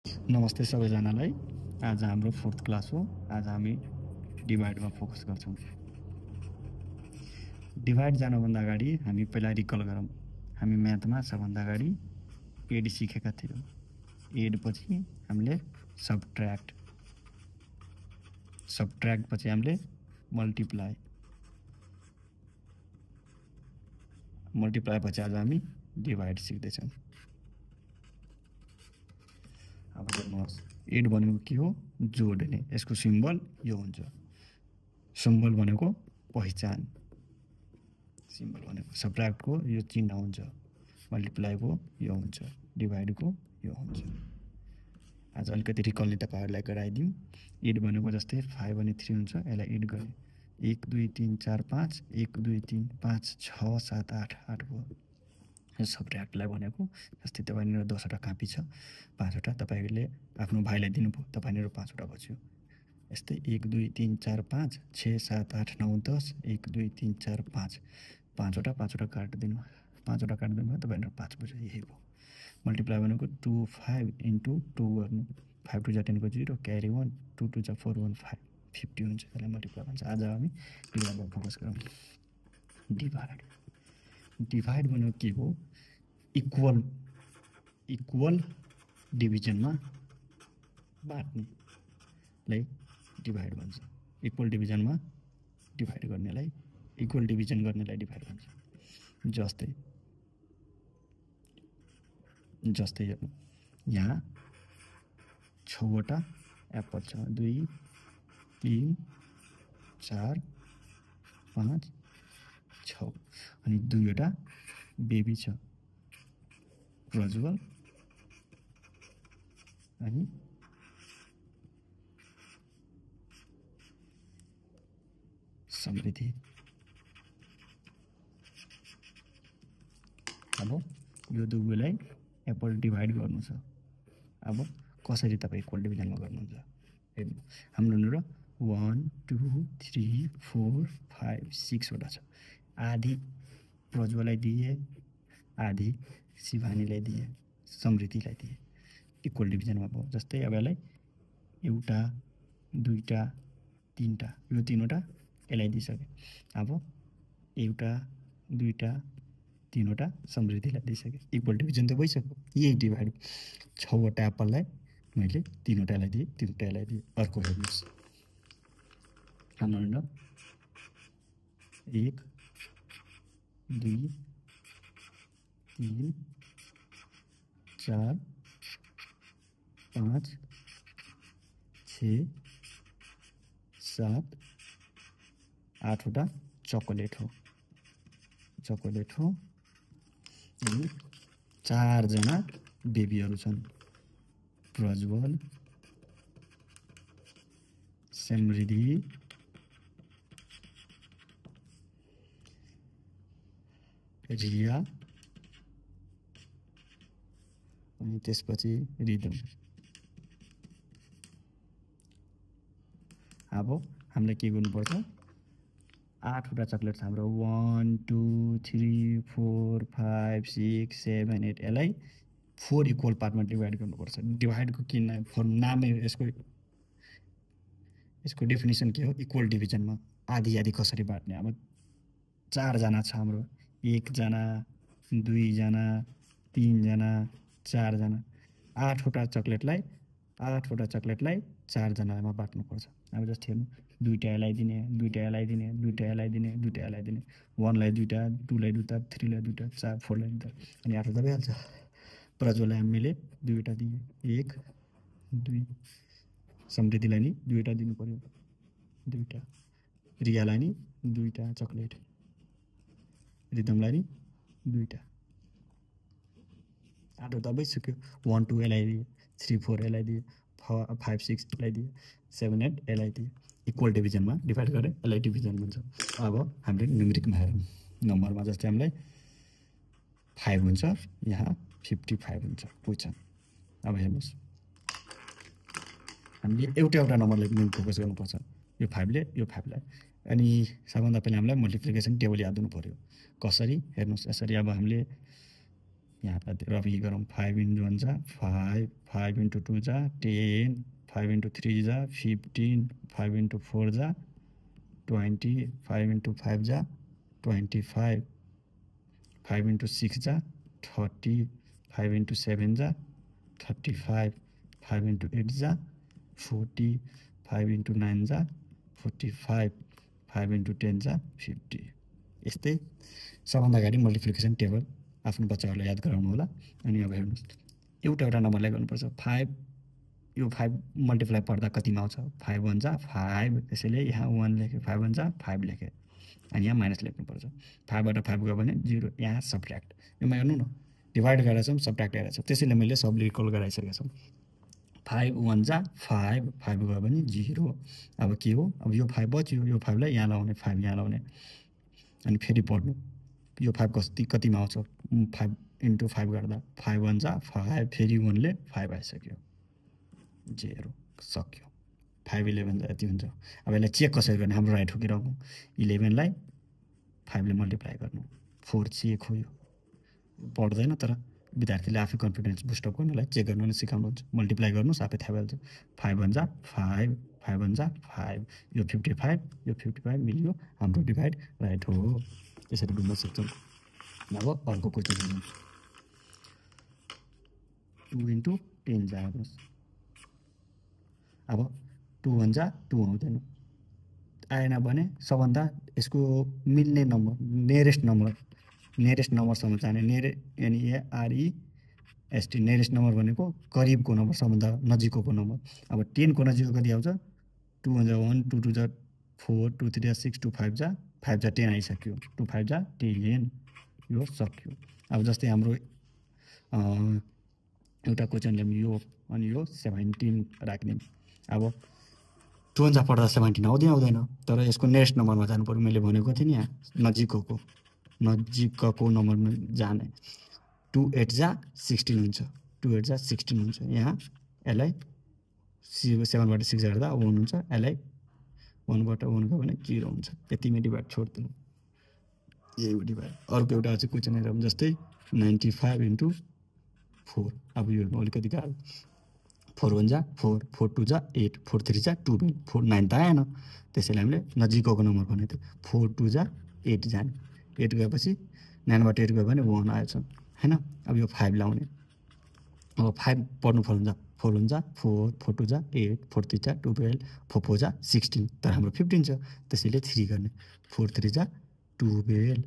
नमस्ते सबैजनालाई। आज हाम्रो 4th क्लास हो। आज हामी डिभाइडमा फोकस गर्छौँ। डिभाइड जानुभन्दा अगाडि हामी पहिला रिकल गरौँ। हामी म्याथमा सबभन्दा अगाडि एड सिकेका थियौँ। एड पछि हामीले सब्ट्र्याक्ट पछि हामीले मल्टिप्लाई पछि आज हामी डिभाइड सिक्दैछौँ। अब हेर्नुहोस्, एड भनेको के हो? जोड्ने। यसको सिम्बल यो हुन्छ। सिम्बल भनेको पहिचान, सिम्बल भनेको सब्ट्र्याक्टको यो चिन्ह हुन्छ, मल्टिप्लाईको यो हुन्छ, डिभाइडको यो हुन्छ। आज अलिकति रिकलले तपाईँहरूलाई गराइदिउँ। एड भनेको जस्तै 5 अनि 3 हुन्छ, यसलाई एड गरे 1 2 3 4 5 1 2 3 5 6 7 8 8 भयो। यो सब्ट्र्याक्टलाई भनेको जस्तै तपाईँनिर 10वटा कापी छ, 5वटा तपाईँले आफ्नो भाइलाई दिनुभयो, तपाईँनिर 5वटा बच्यो। यस्तै 1 2 3 4 5 6 7 8 9 10 1 2 3 4 5 5वटा काटिदिनु, 5वटा काटिदिनु भयो, तपाईँनिर 5 बच्यो। यही भयो। मल्टिप्लाई भनेको 2 5 इन्टु 2 गर्नु, 5 2 जा 10 को 0 क्यारी 1 2 2 जा 4 1 5 50 हुन्छ। यसलाई मल्टिप्लाई भन्छ। आज हामी डिभाइडमा फोकस गरौँ। डिभाइड भनेको के हो? इक्वल डिभिजनमा बाँड्नेलाई डिभाइड भन्छ। इक्वल डिभिजनमा डिभाइड गर्नेलाई, इक्वल डिभिजन गर्नेलाई डिभाइड भन्छ। जस्तै हेर्नु, यहाँ 6वटा एप्पल छ, 2 3 4 5 6 अनि 2वटा बेबी छ, प्रज्वल अनि समृद्धि। अब यो दुवैलाई एप्पल डिभाइड गर्नु छ। अब कसरी तपाईँ इक्वल डिभिजनमा गर्नुहुन्छ? हेर्नु, हाम्रो 1 2 3 4 5 6वटा छ। आधी प्रज्वललाई दिए, आधी शिवानीलाई दिए, समृद्धिलाई दिए। इक्वल डिभिजनमा भयो। जस्तै अब यसलाई 1 2 3 यो 3वटा यसलाई दिइसके। अब 1 2 3वटा समृद्धिलाई दिइसके। इक्वल डिभिजन त भइसक्यो। यही डिभाइड। 6वटा एप्पललाई मैले 3वटा यसलाई दिएँ, 3वटा यसलाई दिएँ। अर्को हेर्नुहोस्, हाम्रो 1 2 3 4 5 6 7 8वटा चकोलेट हो अनि 4जना बेबीहरू छन्, प्रज्वल, समृद्धि, रिया अनि त्यसपछि रिदम। अब हामीले के गर्नुपर्छ? 8वटा चकलेट छ हाम्रो, 1 2 3 4 5 6 7 8। यसलाई 4 इक्वल पार्टमा डिभाइड गर्नुपर्छ। डिभाइडको किन नामै यसको डेफिनेसन के हो? इक्वल डिभिजनमा आधी आधी कसरी बाँड्ने। अब 4जना छ हाम्रो, 1 जना 2 जना 3 जना 4 जना। 8वटा चकलेटलाई 4जनामा बाँड्नुपर्छ। अब जस्तै हेर्नु, 2वटा यसलाई दिने, 2वटा यसलाई दिने, 2वटा यसलाई दिने, 2वटा यसलाई दिने, 1लाई 2वटा, 2लाई 2वटा, 3लाई 2वटा, 4 4लाई 2वटा अनि 8वटा भइहाल्छ। प्रज्वललाई हामीले 2वटा दिए, 1 2। समृद्धिलाई नि 2वटा दिनु पर्यो, 2वटा। रियालाई नि 2वटा चकलेट, रिदमलाई नि 2वटा। 8वटा भइसक्यो। 1 2 यसलाई दिए, 3 4 यसलाई दिए, 5 6 यसलाई दिए, 7 8 यसलाई दिए। इक्वल डिभिजनमा डिभाइड गरेर यसलाई डिभिजन भन्छ। अब हामीले न्युमेरिकमा हेरौँ। नम्बरमा जस्तै हामीलाई 5 हुन्छ, यहाँ 55 हुन्छ, क्वेसन। अब हेर्नुहोस्, हामीले एउटा नम्बरलाई पनि फोकस गर्नुपर्छ। यो 5ले यो 5लाई अनि सबभन्दा पहिला हामीलाई मल्टिप्लिकेसन टेबल याद हुनु पर्यो। कसरी? हेर्नुहोस्, यसरी अब हामीले यहाँ र के गरौँ 5 into 1 जा 5 5 into 2 जा 10 5 into 3 जा 15 5 into 4 जा 20 5 into 5 जा 25 5 into 6 जा 30 5 into 7 जा 35 5 into 8 जा 40 5 into 9 जा 45 5 into 10 जा 50 यस्तै सबभन्दा अगाडि मल्टिप्लिकेसन टेबल आफ्नो बच्चाहरूलाई याद गराउनु होला। अनि अब हेर्नुहोस् एउटा नम्बरलाई गर्नुपर्छ 5 यो 5 मल्टिप्लाई पर्दा कतिमा आउँछ 5 1 जा 5 त्यसैले यहाँ 1 लेखेँ 5 1 जा 5 लेखेँ अनि यहाँ माइनस लेख्नुपर्छ 5 बाट 5 गयो भने 0 यहाँ सब्ट्र्याक्ट योमा हेर्नु न डिभाइड गरेर छौँ सब्ट्र्याक्ट गरेर छौँ त्यसैले मैले सबले इक्वल गराइसकेको छु 5 1 जा 5 5 गयो भने 0 अब के हो अब यो 5 बच्यो यो 5 लाई यहाँ लाउने 5 यहाँ लाउने अनि फेरि पढ्नु यो 5 कतिमा आउँछ 5 into 5 गर्दा 5 1 जा 5 फेरि 1 ले 5 आइसक्यो 0 सक्यो 5 11 जा यति हुन्छ। अब यसलाई चेक कसरी गर्ने हाम्रो राइट हो कि रङ 11 लाई 5 ले मल्टिप्लाई गर्नु 4 चेक हो यो पढ्दैन तर विद्यार्थीले आफै कन्फिडेन्स बुस्टअप गर्नलाई चेक गर्न सिकाउनुहुन्छ मल्टिप्लाई गर्नुस् आफै थाहा भइहाल्छ 5 1 जा 5 5 1 जा 5 यो 55 मिल्यो हाम्रो डिभाइड राइट हो यसरी बुझ्न सक्छौँ। अब अर्को क्वेसन 2 into 10 जा हेर्नुहोस् अब 2 1 जा 2 आउँदैन आएन भने सबभन्दा यसको मिल्ने नम्बर नियरेस्ट नम्बरसम्म जाने यानि AREST नियरेस्ट नम्बर भनेको करिबको नम्बर सबभन्दा नजिकको नम्बर। अब 10 को नजिकको कति आउँछ 2 1 जा 1 2 2 जा 4 2 3 जा 6 2 5 जा 10 आइसक्यो 2 5 जा 10 यो सक्यो। अब जस्तै हाम्रो एउटा क्वेसनले यो अनि यो 17 राख्ने अब 2 जा पढ्दा 17 आउँदैन तर यसको नेक्स्ट नम्बरमा जानु पर्यो मैले भनेको थिएँ नि यहाँ नजिकको नम्बरमा जाने 2 8 जा 16 हुन्छ 2 8 जा 16 हुन्छ यहाँ यसलाई 7 बाट 6 गर्दा 1 हुन्छ यसलाई 1 बाट 1 गयो भने 0 हुन्छ यतिमै डिभाइड छोड्दिनु यही डिभाइड। अर्को एउटा चाहिँ क्वेसन हेरौँ जस्तै 95 into 4 अब यो अलिकति गाह्रो 4 1 जा 4 4 2 जा 8 4 3 जा 12 4 9 त आएन त्यसैले हामीले नजिकको नम्बर भनेको थियो 4 2 जा 8 जाने 8 गएपछि 9 बाट 8 गयो भने 1 आएछ हैन। अब यो 5 लाउने अब 5 पढ्नु पर्छ 4 1 जा 4 4 2 जा 8 4 3 जा 12 4 4 जा 16 तर हाम्रो 15 छ त्यसैले 3 गर्ने 4 3 जा 12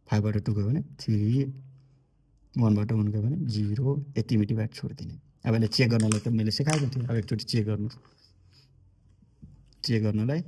5 बाट 2 गयो भने 3 1 बाट 1 गयो भने 0 यतिमै डिभाइड छोड्दिने। अब यसले चेक गर्नलाई त मैले सिकाएको थिएँ अब एकचोटि चेक गर्नुलाई